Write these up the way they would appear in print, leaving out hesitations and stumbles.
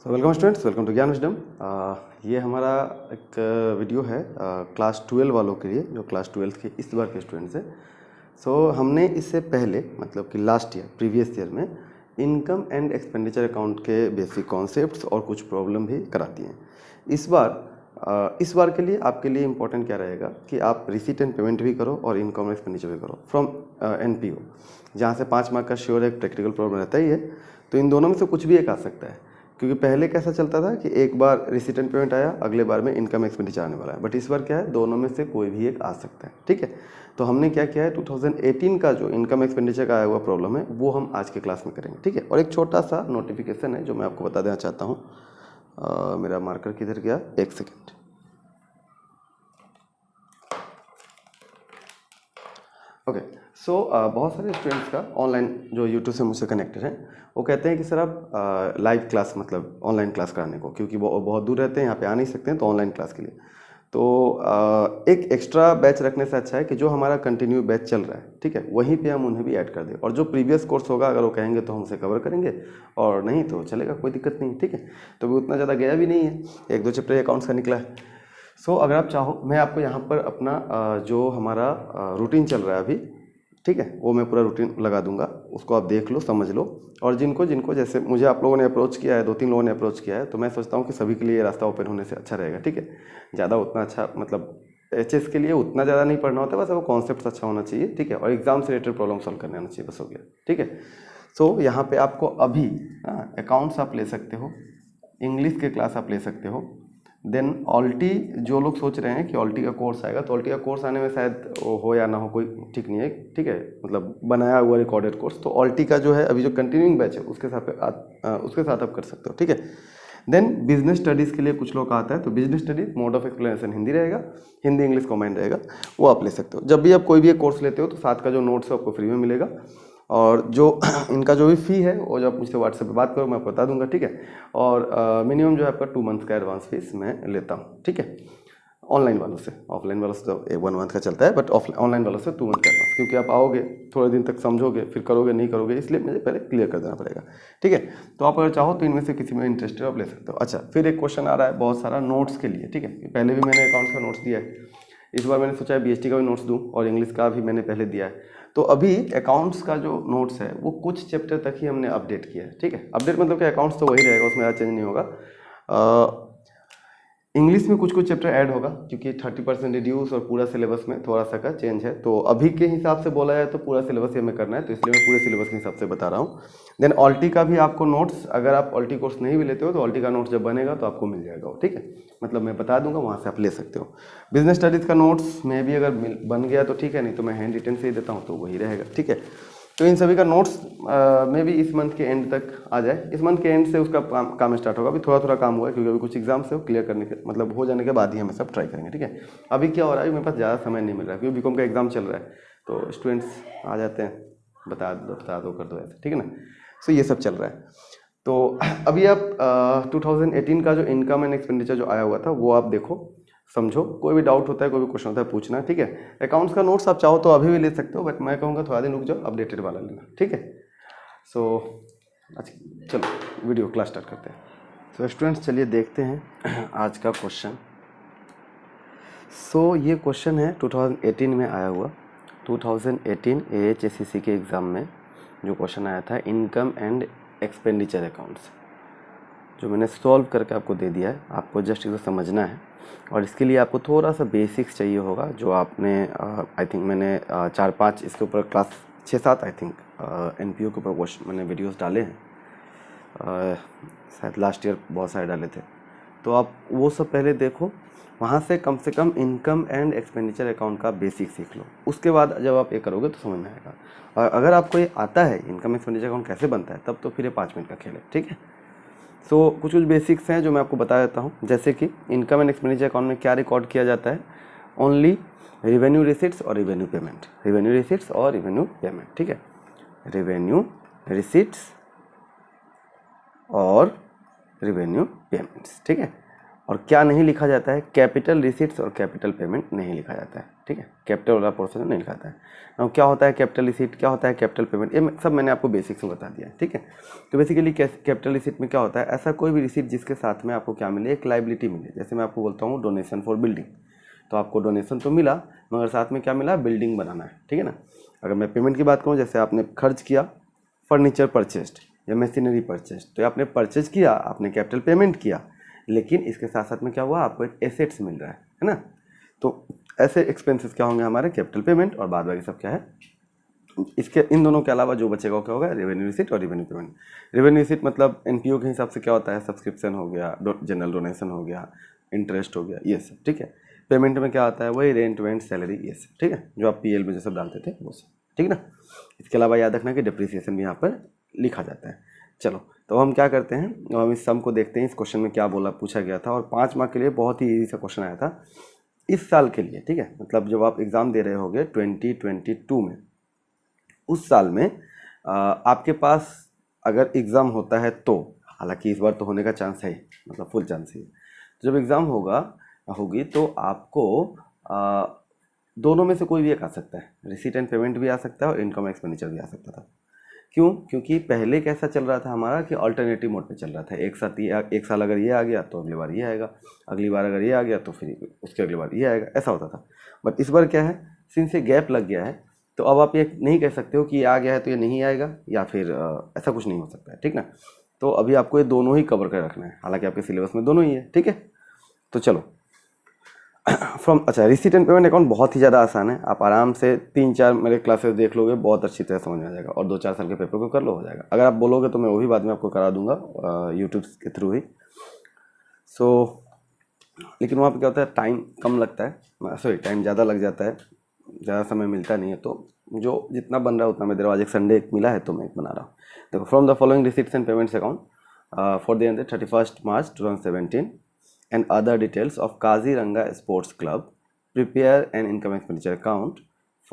Welcome students, welcome to ज्ञान wisdom. ये हमारा एक वीडियो है क्लास 12 वालों के लिए, जो क्लास 12 के इस बार के स्टूडेंट्स हैं। हमने इससे पहले मतलब कि लास्ट ईयर प्रीवियस ईयर में इनकम एंड एक्सपेंडिचर अकाउंट के बेसिक कॉन्सेप्ट्स और कुछ प्रॉब्लम भी कराती हैं। इस बार के लिए आपके लिए इम्पोर्टेंट क्या रहेगा कि आप रिसीट एंड पेमेंट भी करो और इनकम एंड एक्सपेंडिचर भी करो फ्रॉम NPO, जहाँ से 5 मार्क का श्योर एक प्रैक्टिकल प्रॉब्लम रहता ही है। तो इन दोनों में से कुछ भी एक आ सकता है, क्योंकि पहले कैसा चलता था कि एक बार रिसीट एंड पेमेंट आया, अगले बार में इनकम एक्सपेंडिचर आने वाला है। बट इस बार क्या है, दोनों में से कोई भी एक आ सकता है। ठीक है, तो हमने क्या किया है, 2018 का जो इनकम एक्सपेंडिचर का आया हुआ प्रॉब्लम है वो हम आज के क्लास में करेंगे। ठीक है, और एक छोटा सा नोटिफिकेशन है जो मैं आपको बता देना चाहता हूँ। मेरा मार्कर किधर गया, एक सेकेंड। ओके, बहुत सारे स्टूडेंट्स का ऑनलाइन जो यूट्यूब से मुझसे कनेक्टेड हैं, वो कहते हैं कि सर आप लाइव क्लास मतलब ऑनलाइन क्लास कराने को, क्योंकि वो बहुत दूर रहते हैं, यहाँ पे आ नहीं सकते हैं, तो ऑनलाइन क्लास के लिए तो एक एक्स्ट्रा बैच रखने से अच्छा है कि जो हमारा कंटिन्यू बैच चल रहा है, ठीक है, वहीं पे हम उन्हें भी ऐड कर दें। और जो प्रीवियस कोर्स होगा अगर वो कहेंगे तो हम उसे कवर करेंगे, और नहीं तो चलेगा, कोई दिक्कत नहीं। ठीक है, तो भी उतना ज़्यादा गया भी नहीं है, 1-2 चैप्टर अकाउंट्स का निकला है। अगर आप चाहो, मैं आपको यहाँ पर अपना जो हमारा रूटीन चल रहा है अभी, ठीक है, वो मैं पूरा रूटीन लगा दूंगा, उसको आप देख लो, समझ लो। और जिनको जैसे मुझे आप लोगों ने अप्रोच किया है, 2-3 लोगों ने अप्रोच किया है, तो मैं सोचता हूँ कि सभी के लिए ये रास्ता ओपन होने से अच्छा रहेगा। ठीक है, ज़्यादा उतना अच्छा मतलब HS के लिए उतना ज़्यादा नहीं पढ़ना होता, बस वो कॉन्सेप्ट अच्छा होना चाहिए। ठीक है, और एग्जाम से रिलेटेड प्रॉब्लम सॉल्व करने आना चाहिए, बस हो गया। ठीक है, यहाँ पे आपको अभी अकाउंट्स आप ले सकते हो, इंग्लिश के क्लास आप ले सकते हो। देन ऑल्टी, जो लोग सोच रहे हैं कि ऑल्टी का कोर्स आएगा, तो ऑल्टी का कोर्स आने में शायद हो या ना हो, कोई ठीक नहीं है। ठीक है, मतलब बनाया हुआ रिकॉर्डेड कोर्स, तो ऑल्टी का जो है अभी जो कंटिन्यूइंग बैच है उसके साथ आप कर सकते हो। ठीक है, देन बिजनेस स्टडीज़ के लिए कुछ लोग आता है, तो business studies mode of explanation Hindi रहेगा, हिंदी इंग्लिश कॉम्बाइंड रहेगा, वो आप ले सकते हो। जब भी आप कोई भी एक कोर्स लेते हो तो साथ का जो नोट्स है आपको फ्री में मिलेगा, और जो इनका जो भी फ़ी है वो जो आप मुझसे व्हाट्सएप पे बात करो, मैं आपको बता दूंगा। ठीक है, और मिनिमम जो है आपका 2 मंथ का एडवांस फीस मैं लेता हूँ। ठीक है, ऑनलाइन वालों से, ऑफलाइन वालों से तो 1 मंथ का चलता है, बट ऑनलाइन वालों से 2 मंथ का एडवांस, क्योंकि आप आओगे थोड़े दिन तक समझोगे, फिर करोगे नहीं करोगे, इसलिए मुझे पहले क्लियर कर देना पड़ेगा। ठीक है, तो आप अगर चाहो तो इनमें से किसी में इंटरेस्टेड आप ले सकते हो। अच्छा, फिर एक क्वेश्चन आ रहा है बहुत सारा नोट्स के लिए। ठीक है, पहले भी मैंने अकाउंट्स का नोट्स दिया है, इस बार मैंने सोचा है BST का भी नोट्स दूँ, और इंग्लिश का भी मैंने पहले दिया है। तो अभी अकाउंट्स का जो नोट्स है वो कुछ चैप्टर तक ही हमने अपडेट किया है। ठीक है, अपडेट मतलब कि अकाउंट्स तो वही रहेगा, उसमें ज़्यादा चेंज नहीं होगा। इंग्लिश में कुछ चैप्टर ऐड होगा, क्योंकि 30% रिड्यूस और पूरा सिलेबस में थोड़ा सा का चेंज है। तो अभी के हिसाब से बोला जाए तो पूरा सिलेबस ही हमें करना है, तो इसलिए मैं पूरे सिलेबस के हिसाब से बता रहा हूँ। देन ऑल्टी का भी आपको नोट्स, अगर आप ऑल्टी कोर्स नहीं भी लेते हो तो ऑल्टी का नोट्स जब बनेगा तो आपको मिल जाएगा। ठीक है, मतलब मैं बता दूंगा, वहाँ से आप ले सकते हो। बिजनेस स्टडीज़ का नोट्स में भी अगर बन गया तो ठीक है, नहीं तो मैं हैंड रिटन से ही देता हूँ, तो वही रहेगा। ठीक है, तो इन सभी का नोट्स में भी इस मंथ के एंड तक आ जाए। इस मंथ के एंड से उसका काम स्टार्ट होगा। अभी थोड़ा काम हुआ है, क्योंकि अभी कुछ एग्जाम्स है, वो क्लियर करने के मतलब हो जाने के बाद ही हमें सब ट्राई करेंगे। ठीक है, अभी क्या हो रहा है, मेरे पास ज़्यादा समय नहीं मिल रहा है, क्योंकि BCom का एग्जाम चल रहा है, तो स्टूडेंट्स आ जाते हैं, बता दो कर दो ऐसे। ठीक है ना, ये सब चल रहा है। तो अभी आप 2018 का जो इनकम एंड एक्सपेंडिचर जो आया हुआ था वो आप देखो, समझो, कोई भी डाउट होता है, कोई भी क्वेश्चन होता है, पूछना। ठीक है, अकाउंट्स का नोट्स आप चाहो तो अभी भी ले सकते हो, बट मैं कहूँगा थोड़ा दिन रुक जाओ, अपडेटेड वाला लेना। ठीक है, अच्छा चलो वीडियो क्लास स्टार्ट करते हैं। स्टूडेंट्स चलिए देखते हैं आज का क्वेश्चन। ये क्वेश्चन है 2018 में आया हुआ, 2018 AHSCC के एग्ज़ाम में जो क्वेश्चन आया था, इनकम एंड एक्सपेंडिचर अकाउंट्स, जो मैंने सॉल्व करके आपको दे दिया है। आपको जस्ट इसे समझना है, और इसके लिए आपको थोड़ा सा बेसिक्स चाहिए होगा, जो आपने आई थिंक मैंने 4-5 इसके ऊपर क्लास 6-7 आई थिंक NPO के ऊपर क्वेश्चन मैंने वीडियोस डाले हैं, शायद लास्ट ईयर बहुत सारे डाले थे, तो आप वो सब पहले देखो, वहाँ से कम इनकम एंड एक्सपेंडिचर अकाउंट का बेसिक सीख लो। उसके बाद जब आप ये करोगे तो समझ में आएगा। और अगर आपको ये आता है इनकम एक्सपेंडिचर अकाउंट कैसे बनता है, तब तो फिर ये 5 मिनट का खेल है। ठीक है, कुछ बेसिक्स हैं जो मैं आपको बता देता हूँ, जैसे कि इनकम एंड एक्सपेंडिचर अकाउंट में क्या रिकॉर्ड किया जाता है, ओनली रेवेन्यू रिसिट्स और रेवेन्यू पेमेंट, रेवेन्यू रिसिट्स और रेवेन्यू पेमेंट। ठीक है, रेवेन्यू रिसिट्स और रेवेन्यू पेमेंट्स। ठीक है, और क्या नहीं लिखा जाता है, कैपिटल रिसीट्स और कैपिटल पेमेंट नहीं लिखा जाता है, ठीक है, कैपिटल वाला पोर्शन नहीं लिखा जाता है। अब क्या होता है कैपिटल रिसीट, क्या होता है कैपिटल पेमेंट, ये सब मैंने आपको बेसिक्स में बता दिया है, ठीक है। तो बेसिकली कैपिटल रिसीट में क्या होता है, ऐसा कोई भी रिसीट जिसके साथ में आपको क्या मिले, एक लाइबिलिटी मिले। जैसे मैं आपको बोलता हूँ डोनेशन फॉर बिल्डिंग, तो आपको डोनेशन तो मिला मगर साथ में क्या मिला, बिल्डिंग बनाना है, ठीक है ना। अगर मैं पेमेंट की बात करूँ, जैसे आपने खर्च किया, फर्नीचर परचेस्ड या मशीनरी परचेस्ड, तो आपने परचेज किया, आपने कैपिटल पेमेंट किया, लेकिन इसके साथ साथ में क्या हुआ, आपको एक एसेट्स मिल रहा है ना। तो ऐसे एक्सपेंसेस क्या होंगे हमारे, कैपिटल पेमेंट, और बाद बाकी सब क्या है, इसके इन दोनों के अलावा जो बचेगा क्या होगा, रेवेन्यू रिसीट और रेवेन्यू पेमेंट। रेवेन्यू रिसीट मतलब एनपीओ के हिसाब से क्या होता है, सब्सक्रिप्शन हो गया, जनरल डोनेशन हो गया, इंटरेस्ट हो गया, ये सब, ठीक है। पेमेंट में क्या आता है, वही रेंट वेंट सैलरी, ये सब, ठीक है, जो आप पीएल में जो सब डालते थे वो सब, ठीक ना। इसके अलावा याद रखना कि डिप्रिसिएशन भी यहाँ पर लिखा जाता है। चलो, तो हम क्या करते हैं, हम इस सम को देखते हैं, इस क्वेश्चन में क्या बोला पूछा गया था, और 5 मार्क के लिए बहुत ही ईजी सा क्वेश्चन आया था इस साल के लिए, ठीक है। मतलब जब आप एग्ज़ाम दे रहे होगे 2022 में, उस साल में आपके पास अगर एग्ज़ाम होता है तो, हालांकि इस बार तो होने का चांस है, मतलब फुल चांस है, तो जब एग्ज़ाम होगी तो आपको दोनों में से कोई भी एक आ सकता है, रिसीट एंड पेमेंट भी आ सकता है और इनकम एक्सपेंडिचर भी आ सकता था। क्यों, क्योंकि पहले कैसा चल रहा था हमारा कि अल्टरनेटिव मोड पे चल रहा था, एक साल अगर ये आ गया तो अगली बार ये आएगा, अगली बार अगर ये आ गया तो फिर उसके अगली बार ये आएगा, ऐसा होता था। बट इस बार क्या है, सिंस ये गैप लग गया है, तो अब आप ये नहीं कह सकते हो कि ये आ गया है तो ये नहीं आएगा, या फिर ऐसा कुछ नहीं हो सकता है, ठीक ना। तो अभी आपको ये दोनों ही कवर कर रखना है, हालांकि आपके सिलेबस में दोनों ही है, ठीक है। तो चलो अच्छा, रिसीट एंड पेमेंट अकाउंट बहुत ही ज़्यादा आसान है, आप आराम से 3-4 मेरे क्लासेस देख लोगे, बहुत अच्छी तरह समझ में आ जाएगा, और 2-4 साल के पेपर को कर लो, हो जाएगा। अगर आप बोलोगे तो मैं वो भी बाद में आपको करा दूंगा यूट्यूब के थ्रू ही। लेकिन वहाँ पे क्या होता है, टाइम कम लगता है, सॉरी टाइम ज़्यादा लग जाता है, ज़्यादा समय मिलता नहीं है, तो जो जितना बन रहा है उतना मैं दे रहा हूँ। आज एक संडे एक मिला है तो मैं एक बना रहा हूँ। देखो, from the following receipts and payments account for the end 31 March 2017 and other details of Kaziranga Sports Club, prepare an income expenditure account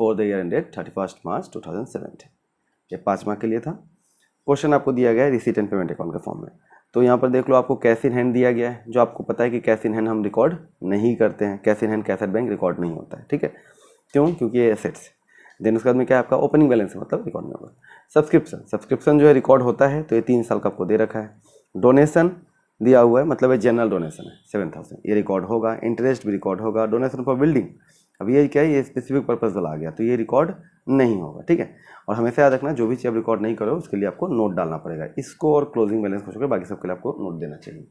for the year ended 31st March 2017। ये 5 मार्क के लिए था। क्वेश्चन आपको दिया गया है receipt and payment account के form में, तो यहाँ पर देख लो आपको कैश इन हैंड दिया गया है, जो आपको पता है कि कैश इन हैंड हम रिकॉर्ड नहीं करते हैं, cash in hand cash at bank record नहीं होता है, ठीक है। क्यों, क्योंकि ये एसेट्स। देन उसके बाद में क्या है, आपका ओपनिंग बैलेंस है, मतलब रिकॉर्ड नहीं होगा। सब्सक्रिप्शन जो है रिकॉर्ड होता है, तो ये 3 साल का आपको दे रखा है। डोनेशन दिया हुआ है, मतलब ये जनरल डोनेशन है 7000, ये रिकॉर्ड होगा। इंटरेस्ट भी रिकॉर्ड होगा। डोनेशन फॉर बिल्डिंग, अब ये क्या है, ये स्पेसिफिक पर्पस वाला आ गया, तो ये रिकॉर्ड नहीं होगा, ठीक है। और हमेशा याद रखना, जो भी चीज़ आप रिकॉर्ड नहीं करो उसके लिए आपको नोट डालना पड़ेगा, इसको और क्लोजिंग बैलेंस को छोड़कर बाकी सबके लिए आपको नोट देना चाहिए।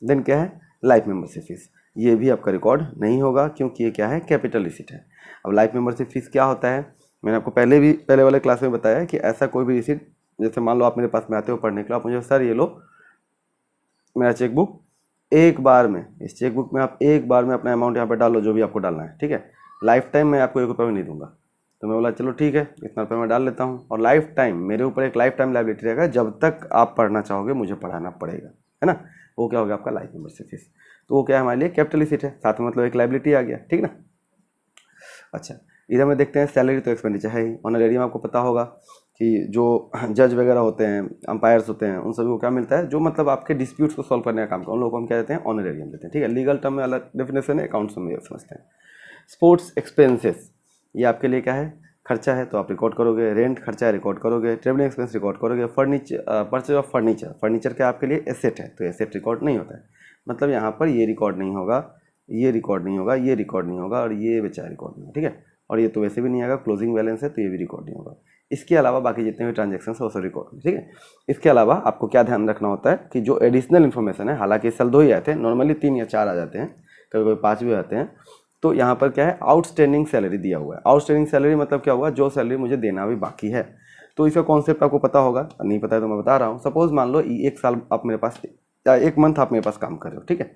देन क्या है, लाइफ मेंबरशिप फीस, ये भी आपका रिकॉर्ड नहीं होगा, क्योंकि ये क्या है, कैपिटल रिसीट है। अब लाइफ मेंबरशिप फीस क्या होता है, मैंने आपको पहले वाले क्लास में बताया कि ऐसा कोई भी रिसीट, जैसे मान लो आप मेरे पास में आते हो पढ़ने के लिए, आप मुझे सर ये लो मेरा चेकबुक, एक बार में इस चेकबुक में आप एक बार में अपना अमाउंट यहाँ पे डालो जो भी आपको डालना है, ठीक है। लाइफ टाइम मैं आपको 1 रुपये भी नहीं दूंगा। तो मैं बोला चलो ठीक है, इतना रुपये मैं डाल लेता हूँ, और लाइफ टाइम मेरे ऊपर एक लाइफ टाइम लाइबिलिटी रहेगा, जब तक आप पढ़ना चाहोगे मुझे पढ़ाना पड़ेगा, है ना। वो क्या होगा, आपका लाइफ मेंबरशिप फीस। तो वो क्या है, हमारे लिए कैपिटल रिसीट है, साथ में मतलब एक लाइबिलिटी आ गया, ठीक ना। अच्छा, इधर में देखते हैं सैलरी तो एक्सपेंडिचर है ही। ऑनरेरियम आपको पता होगा कि जो जज वगैरह होते हैं, अंपायर्स होते हैं, उन सभी को क्या मिलता है, जो मतलब आपके डिस्प्यूट्स को सॉल्व करने का काम, उन लोगों को हम क्या देते हैं, ऑनरेरियम देते हैं, ठीक है। लीगल टर्म में अलग डेफिनेशन है, अकाउंट्स में समझते हैं। स्पोर्ट्स एक्सपेंसेस, ये आपके लिए क्या है, खर्चा है, तो आप रिकॉर्ड करोगे। रेंट खर्चा है, रिकॉर्ड करोगे। ट्रेवलिंग एक्सपेंस रिकॉर्ड करोगे। परचेज ऑफ फर्नीचर क्या आपके लिए एसेट है, तो एसेट रिकॉर्ड नहीं होता है, मतलब यहाँ पर ये रिकॉर्ड नहीं होगा, ये रिकॉर्ड नहीं होगा, ये रिकॉर्ड नहीं होगा, और ये बेचारा रिकॉर्ड नहीं होगा, ठीक है। और ये तो वैसे भी नहीं आएगा, क्लोजिंग बैलेंस है तो ये भी रिकॉर्ड नहीं होगा। इसके अलावा बाकी जितने भी ट्रांजेक्शन है वो सब रिकॉर्ड, ठीक है। इसके अलावा आपको क्या ध्यान रखना होता है कि जो एडिशनल इन्फॉर्मेशन है, हालांकि इस साल 2 ही आए थे, नॉर्मली 3 या 4 आ जाते हैं, कभी कभी 5 भी आते हैं। तो यहाँ पर क्या है, आउटस्टैंडिंग सैलरी दिया हुआ है। आउटस्टैंडिंग सैलरी मतलब क्या हुआ, जो सैलरी मुझे देना भी बाकी है। तो इसका कॉन्सेप्ट आपको पता होगा, नहीं पता है तो मैं बता रहा हूँ। सपोज मान लो 1 साल आप मेरे पास, या 1 मंथ आप मेरे पास काम कर रहे हो, ठीक है।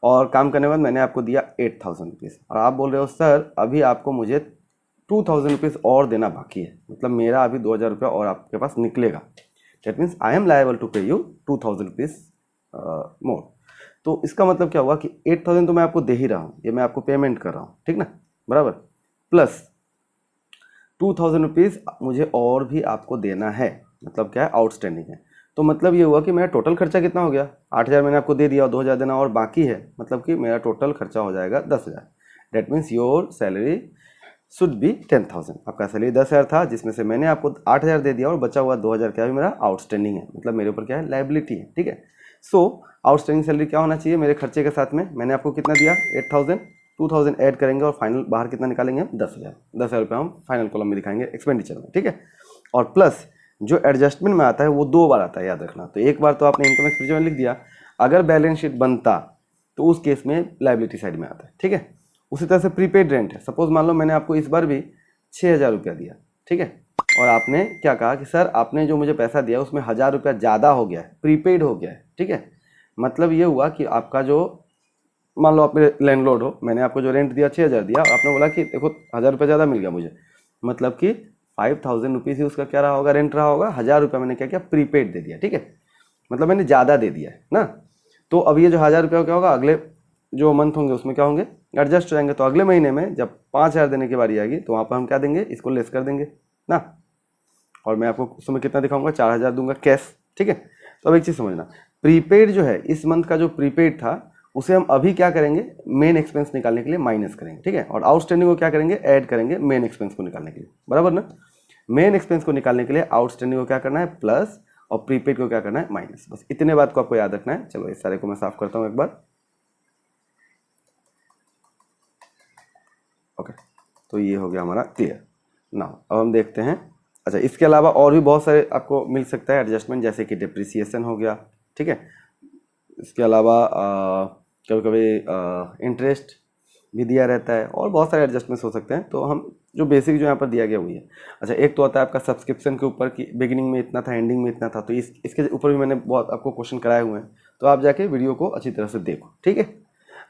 और काम करने के बाद मैंने आपको दिया 8000 रुपीज़, और आप बोल रहे हो सर अभी आपको मुझे 2000 रुपीज़ और देना बाकी है, मतलब मेरा अभी 2000 रुपया और आपके पास निकलेगा। That means I am liable to pay you 2000 rupees more. तो इसका मतलब क्या हुआ कि 8000 तो मैं आपको दे ही रहा हूँ, ये मैं आपको पेमेंट कर रहा हूँ, ठीक ना, बराबर। प्लस 2000 रुपीज़ मुझे और भी आपको देना है, मतलब क्या है, आउटस्टैंडिंग है। तो मतलब ये हुआ कि मेरा टोटल खर्चा कितना हो गया, 8,000 मैंने आपको दे दिया और 2,000 देना और बाकी है, मतलब कि मेरा टोटल खर्चा हो जाएगा 10,000। That means your salary should be 10,000। आपका सैलरी 10,000 था, जिसमें से मैंने आपको 8,000 दे दिया और बचा हुआ 2,000 क्या है मेरा आउटस्टैंडिंग है, मतलब मेरे ऊपर क्या है, लायबिलिटी है। ठीक है, सो आउटस्टैंडिंग सैलरी क्या होना चाहिए मेरे खर्चे के साथ में, मैंने आपको कितना दिया 8,000, 2,000 ऐड करेंगे और फाइनल बाहर कितना निकालेंगे हम 10,000। 10,000 रुपये हम फाइनल कॉलम में दिखाएंगे एक्सपेंडिचर में। ठीक है, और प्लस जो एडजस्टमेंट में आता है वो 2 बार आता है, याद रखना। तो एक बार तो आपने इनकम एक्सपेंडिचर में लिख दिया, अगर बैलेंस शीट बनता तो उस केस में लायबिलिटी साइड में आता है। ठीक है, उसी तरह से प्रीपेड रेंट है, सपोज मान लो मैंने आपको इस बार भी 6,000 रुपया दिया। ठीक है, और आपने क्या कहा कि सर आपने जो मुझे पैसा दिया उसमें 1,000 रुपया ज़्यादा हो गया है, प्रीपेड हो गया है। ठीक है, मतलब ये हुआ कि आपका जो, मान लो आप मेरे लैंडलॉर्ड हो, मैंने आपको जो रेंट दिया 6,000 दिया, आपने बोला कि देखो 1,000 रुपया ज़्यादा मिल गया मुझे, मतलब कि 5,000 रुपीज़ ही उसका क्या रहा होगा, रेंट रहा होगा। 1,000 रुपया मैंने क्या किया, प्रीपेड दे दिया। ठीक है, मतलब मैंने ज़्यादा दे दिया है ना। तो अब ये जो 1,000 रुपया क्या होगा, अगले जो मंथ होंगे उसमें क्या होंगे, एडजस्ट हो जाएंगे। तो अगले महीने में जब 5,000 देने की बारी आएगी तो वहाँ पर हम क्या देंगे, इसको लेस कर देंगे ना। और मैं आपको उस समय कितना दिखाऊंगा, 4,000 दूंगा कैश। ठीक है, तो अब एक चीज़ समझना, प्रीपेड जो है, इस मंथ का जो प्रीपेड था उसे हम अभी क्या करेंगे, मेन एक्सपेंस निकालने के लिए माइनस करेंगे। ठीक है, और आउटस्टैंडिंग को क्या करेंगे, ऐड करेंगे मेन एक्सपेंस को निकालने के लिए, बराबर ना। मेन एक्सपेंस को निकालने के लिए आउटस्टैंडिंग को क्या करना है, प्लस, और प्रीपेड को क्या करना है, माइनस। बस इतने बात को आपको याद रखना है। चलो इस सारे को मैं साफ करता हूँ एक बार। ओके, तो ये हो गया हमारा क्लियर ना। अब हम देखते हैं, अच्छा इसके अलावा और भी बहुत सारे आपको मिल सकता है एडजस्टमेंट, जैसे कि डिप्रिसिएशन हो गया। ठीक है, इसके अलावा कभी कभी इंटरेस्ट भी दिया रहता है, और बहुत सारे एडजस्टमेंट्स हो सकते हैं। तो हम जो बेसिक जो यहाँ पर दिया गया वही है। अच्छा, एक तो आता है आपका सब्सक्रिप्शन के ऊपर कि बिगिनिंग में इतना था, एंडिंग में इतना था। तो इसके ऊपर भी मैंने बहुत आपको क्वेश्चन कराए हुए हैं, तो आप जाके वीडियो को अच्छी तरह से देखो। ठीक है,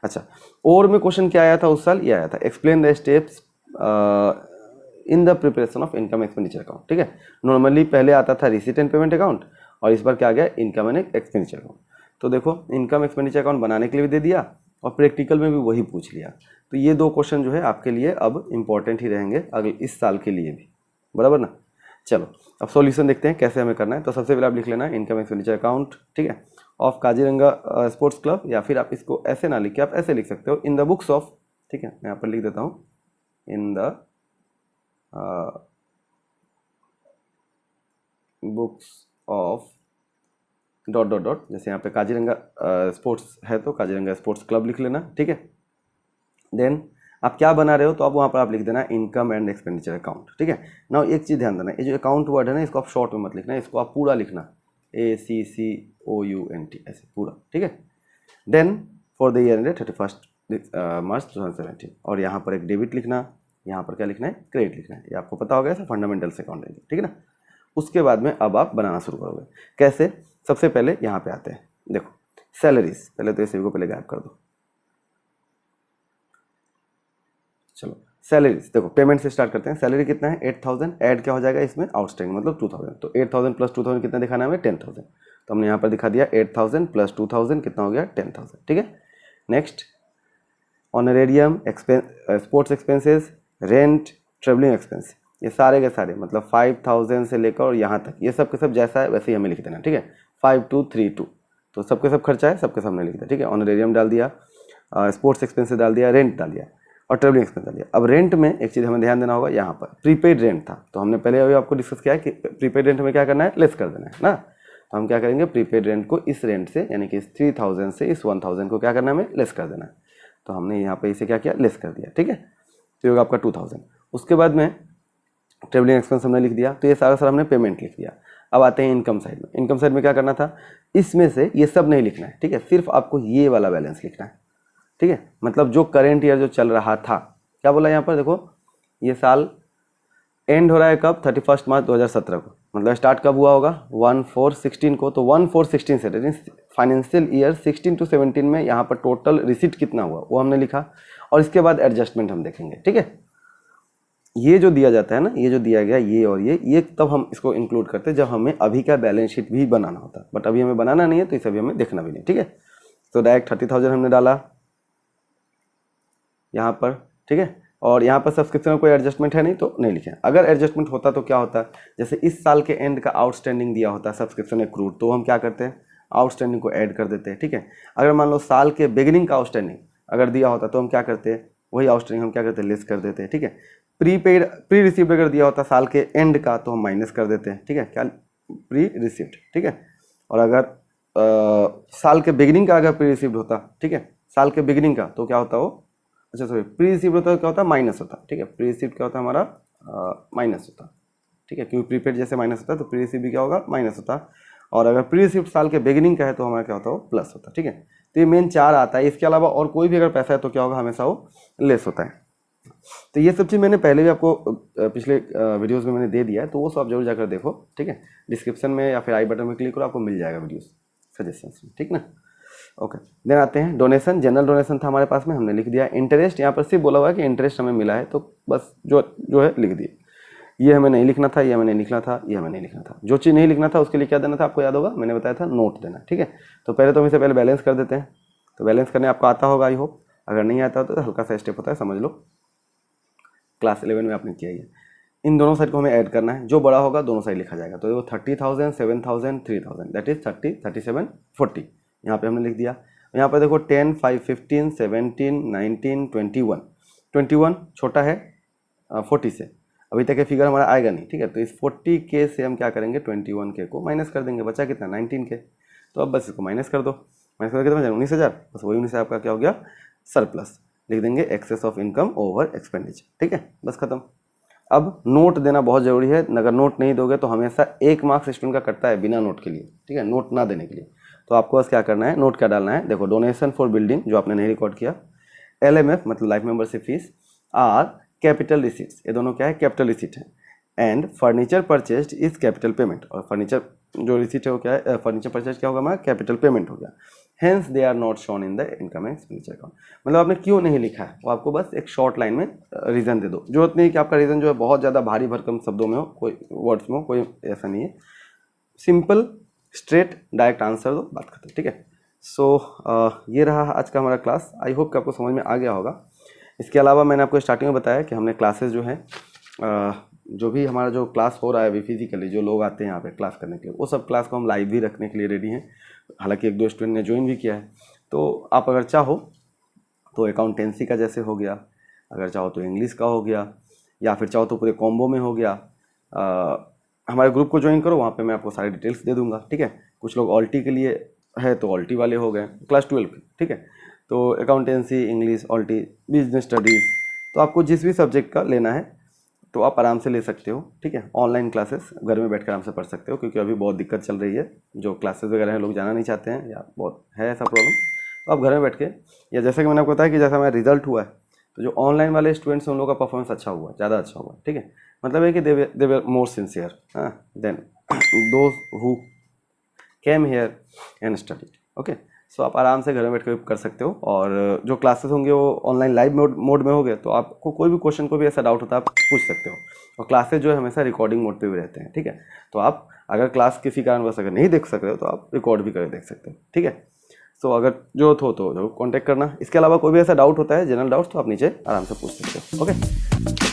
अच्छा और में क्वेश्चन क्या आया था उस साल, ये आया था, explain the steps in the preparation of income expenditure account. ठीक है, नॉर्मली पहले आता था रिसीट एंड पेमेंट अकाउंट, और इस बार क्या आ गया, इनकम एंड एक्सपेंडिचर अकाउंट। तो देखो इनकम एक्सपेंडिचर अकाउंट बनाने के लिए भी दे दिया और प्रैक्टिकल में भी वही पूछ लिया। तो ये 2 क्वेश्चन जो है आपके लिए अब इंपॉर्टेंट ही रहेंगे अगले इस साल के लिए भी, बराबर ना। चलो अब सॉल्यूशन देखते हैं कैसे हमें करना है। तो सबसे पहले आप लिख लेना इनकम एक्सपेंडिचर अकाउंट, ठीक है, ऑफ काजीरंगा स्पोर्ट्स क्लब, या फिर आप इसको ऐसे ना लिख के आप ऐसे लिख सकते हो, इन द बुक्स ऑफ। ठीक है, मैं यहाँ पर लिख देता हूँ, in the books of dot dot dot, जैसे यहाँ पे काजीरंगा स्पोर्ट्स है तो काजीरंगा स्पोर्ट्स क्लब लिख लेना। ठीक है, देन आप क्या बना रहे हो तो अब वहाँ पर आप लिख देना इनकम एंड एक्सपेंडिचर अकाउंट। ठीक है, ना एक चीज़ ध्यान देना, ये जो अकाउंट वर्ड है ना, इसको आप शॉर्ट में मत लिखना, इसको आप पूरा लिखना, ACCOUNT ऐसे पूरा। ठीक है, then for the year ended 31 March 2017, और यहाँ पर एक डेबिट लिखना, यहाँ पर क्या लिखना है, क्रेडिट लिखना है। ये आपको पता होगा, ऐसा फंडामेंटल्स अकाउंटिंग। ठीक है ना, उसके बाद में अब आप बनाना शुरू करोगे। कैसे, सबसे पहले यहाँ पे आते हैं, देखो सैलरीज, पहले तो इसी को पहले गायब कर दो। चलो सैलरीज देखो, पेमेंट से स्टार्ट करते हैं। सैलरी कितना है 8,000, ऐड क्या हो जाएगा इसमें, आउटस्टैंडिंग मतलब 2,000। तो 8,000 प्लस 2,000 कितना दिखाना है हमें, 10,000। तो हमने यहाँ पर दिखा दिया 8,000 प्लस 2,000 कितना हो गया, 10,000। ठीक है, next honorarium, sports expenses, rent, travelling expense, ये सारे के सारे मतलब 5,000 से लेकर और यहाँ तक, ये सब के सब जैसा है वैसे ही हमें लिख देना। ठीक है, 5232, तो सबके सब खर्चा है, सबके सब हमने लिख दिया। ठीक है, ऑनरेरियम डाल दिया, स्पोर्ट्स एक्सपेंसेस डाल दिया, रेंट डाल दिया और ट्रेवलिंग एक्सपेंस डाल दिया। अब रेंट में एक चीज़ हमें ध्यान देना होगा, यहाँ पर प्रीपेड रेंट था, तो हमने पहले अभी आपको डिस्कस किया है कि प्रीपेड रेंट हमें क्या करना है, लेस कर देना है ना। तो हम क्या करेंगे, प्रीपेड रेंट को इस रेंट से, यानी कि इस 3,000 से इस 1,000 को क्या करना है, हमें लेस कर देना है। तो हमने यहाँ पे इसे क्या किया, लेस कर दिया। ठीक है, तो ये होगा आपका 2,000। उसके बाद में ट्रेवलिंग एक्सपेंस हमने लिख दिया, तो ये सारा हमने पेमेंट लिख दिया। अब आते हैं इनकम साइड में। इनकम साइड में क्या करना था, इसमें से ये सब नहीं लिखना है। ठीक है, सिर्फ आपको ये वाला बैलेंस लिखना है। ठीक है, मतलब जो करेंट ईयर जो चल रहा था, क्या बोला यहाँ पर, देखो ये साल एंड हो रहा है कब, 31 मार्च 2017 को, मतलब स्टार्ट कब हुआ होगा, 1/4/16 को। तो 1/4/16 से फाइनेंशियल ईयर 16 to 17 में यहाँ पर टोटल रिसीट कितना हुआ वो हमने लिखा, और इसके बाद एडजस्टमेंट हम देखेंगे। ठीक है, ये जो दिया जाता है ना, ये जो दिया गया ये और ये तब हम इसको इंक्लूड करते हैं जब हमें अभी का बैलेंस शीट भी बनाना होता है, बट अभी हमें बनाना नहीं है तो इसे अभी हमें देखना भी नहीं। ठीक है, तो डायरेक्ट 30,000 हमने डाला यहाँ पर। ठीक है, और यहाँ पर सब्सक्रिप्शन में कोई एडजस्टमेंट है नहीं तो नहीं लिखे। अगर एडजस्टमेंट होता तो क्या होता, जैसे इस साल के एंड का आउटस्टैंडिंग दिया होता है सब्सक्रिप्शन एक्रूड, तो हम क्या करते हैं आउटस्टैंडिंग को ऐड कर देते हैं, ठीक है। अगर मान लो साल के बिगिनिंग का आउटस्टैंडिंग अगर दिया होता तो हम क्या करते हैं वही आउटस्टैंडिंग हम क्या करते हैं लेस कर देते हैं, ठीक है। प्रीपेड प्री रिसीव्ड अगर दिया होता साल के एंड का तो हम माइनस कर देते हैं, ठीक है, क्या प्री रिसीव्ड, ठीक है। और अगर साल के बिगिनिंग का अगर प्री रिसीव्ड होता, ठीक है, साल के बिगिनिंग का तो क्या होता वो, अच्छा सॉरी प्री रिसीव्ड होता तो क्या होता माइनस होता, ठीक है। प्री रिसीव्ड क्या होता हमारा माइनस होता, ठीक है, क्योंकि प्रीपेड जैसे माइनस होता है तो प्री रिसीव्ड भी क्या होगा माइनस होता। और अगर प्री रिसीव्ड साल के बिगिनिंग का है तो हमारा क्या होता है वो प्लस होता, ठीक है। तो ये मेन 4 आता है, इसके अलावा और कोई भी अगर पैसा है तो क्या होगा हमेशा वो लेस होता है। तो ये सब चीज़ मैंने पहले भी आपको पिछले वीडियोस में मैंने दे दिया है, तो वो सब जरूर जाकर देखो, ठीक है। डिस्क्रिप्शन में या फिर आई बटन में क्लिक करो, आपको मिल जाएगा वीडियोस सजेशंस में, ठीक ना। ओके, देन आते हैं डोनेशन। जनरल डोनेशन था हमारे पास में, हमने लिख दिया। इंटरेस्ट यहाँ पर सिर्फ बोला हुआ है कि इंटरेस्ट हमें मिला है, तो बस जो है लिख दिए। ये हमें नहीं लिखना था, ये हमें नहीं लिखना था, ये हमें नहीं लिखना था। जो चीज़ नहीं लिखना था उसके लिए क्या देना था आपको याद होगा, मैंने बताया था नोट देना, ठीक है। तो पहले तो हम इसे पहले बैलेंस कर देते हैं। तो बैलेंस करने आपको आता होगा आई होप, अगर नहीं आता तो हल्का सा स्टेप होता है, समझ लो क्लास 11 में आपने किया ही है। इन दोनों साइड को हमें ऐड करना है, जो बड़ा होगा दोनों साइड लिखा जाएगा। तो वो 30,000 7,000 3,000 दैट इज 30 37 40 यहाँ पे हमने लिख दिया। यहाँ पर देखो 10 5 15 17 19 21 21 छोटा है 40 से, अभी तक ये फिगर हमारा आएगा नहीं, ठीक है। तो इस 40 के से हम क्या करेंगे 21 के को माइनस कर देंगे, बचा कितना 19 के। तो अब बस इसको माइनस कर दो, माइनस कर कितना 19,000, बस वही 19,000 आपका क्या हो गया सरप्लस। लिख देंगे excess of income over expenditure, ठीक है, बस खत्म। अब नोट देना बहुत ज़रूरी है, अगर नोट नहीं दोगे तो हमेशा 1 मार्क्स स्टूडेंट का कटता है बिना नोट के लिए, ठीक है, नोट ना देने के लिए। तो आपको बस क्या करना है, नोट क्या डालना है, देखो डोनेशन फॉर बिल्डिंग जो आपने नहीं रिकॉर्ड किया, LMF मतलब life membership fees, are capital receipts, ये दोनों क्या है कैपिटल रिसीट है। And furniture purchased is capital payment, और फर्नीचर जो रिसीट है वो क्या है, फर्नीचर परचेज क्या होगा हमारा कैपिटल पेमेंट हो गया। Hence they are not shown in the income and expenditure account. मतलब आपने क्यों नहीं लिखा है वो आपको बस एक शॉर्ट लाइन में रीज़न दे दो, जरूरत नहीं कि आपका रीज़न जो है बहुत ज़्यादा भारी भरकम शब्दों में हो, कोई वर्ड्स में हो, कोई ऐसा नहीं है, सिंपल स्ट्रेट डायरेक्ट आंसर दो, बात खत्म, ठीक है। सो ये रहा आज का हमारा क्लास, आई होप कि आपको समझ में आ गया होगा। इसके अलावा मैंने आपको स्टार्टिंग में बताया कि हमने क्लासेस जो हैं जो भी हमारा जो क्लास हो रहा है अभी फिजिकली जो लोग आते हैं यहाँ पे क्लास करने के लिए, वो सब क्लास को हम लाइव भी रखने के लिए रेडी हैं। हालांकि 1-2 स्टूडेंट ने ज्वाइन भी किया है। तो आप अगर चाहो तो अकाउंटेंसी का जैसे हो गया, अगर चाहो तो इंग्लिश का हो गया, या फिर चाहो तो पूरे कॉम्बो में हो गया, हमारे ग्रुप को ज्वाइन करो, वहाँ पे मैं आपको सारी डिटेल्स दे दूँगा, ठीक है। कुछ लोग ऑल्टी के लिए है तो ऑल्टी वाले हो गए क्लास 12 के, ठीक है। तो अकाउंटेंसी, इंग्लिश, ऑल्टी, बिजनेस स्टडीज़, तो आपको जिस भी सब्जेक्ट का लेना है तो आप आराम से ले सकते हो, ठीक है। ऑनलाइन क्लासेस घर में बैठकर आराम से पढ़ सकते हो, क्योंकि अभी बहुत दिक्कत चल रही है, जो क्लासेस वगैरह हैं लोग जाना नहीं चाहते हैं या बहुत है ऐसा प्रॉब्लम। तो आप घर में बैठ के, या जैसे कि मैंने आपको बताया कि जैसा मेरा रिजल्ट हुआ है, तो जो ऑनलाइन वाले स्टूडेंट्स हैं उन लोगों का परफॉर्मेंस अच्छा हुआ, ज़्यादा अच्छा हुआ, ठीक है। मतलब है कि they were more sincere than those who came here and study, okay. So आप आराम से घर में बैठ कर कर सकते हो, और जो क्लासेस होंगे वो ऑनलाइन लाइव मोड में होंगे, तो आपको कोई भी क्वेश्चन को भी ऐसा डाउट होता है आप पूछ सकते हो। और क्लासेस जो है हमेशा रिकॉर्डिंग मोड पे भी रहते हैं, ठीक है। तो आप अगर क्लास किसी कारणवश अगर नहीं देख सक रहे हो तो आप रिकॉर्ड भी करके देख सकते हो, ठीक है। सो अगर जरूरत हो तो जरूर कॉन्टैक्ट करना। इसके अलावा कोई भी ऐसा डाउट होता है जनरल डाउट्स, तो आप नीचे आराम से पूछ सकते हो, ओके।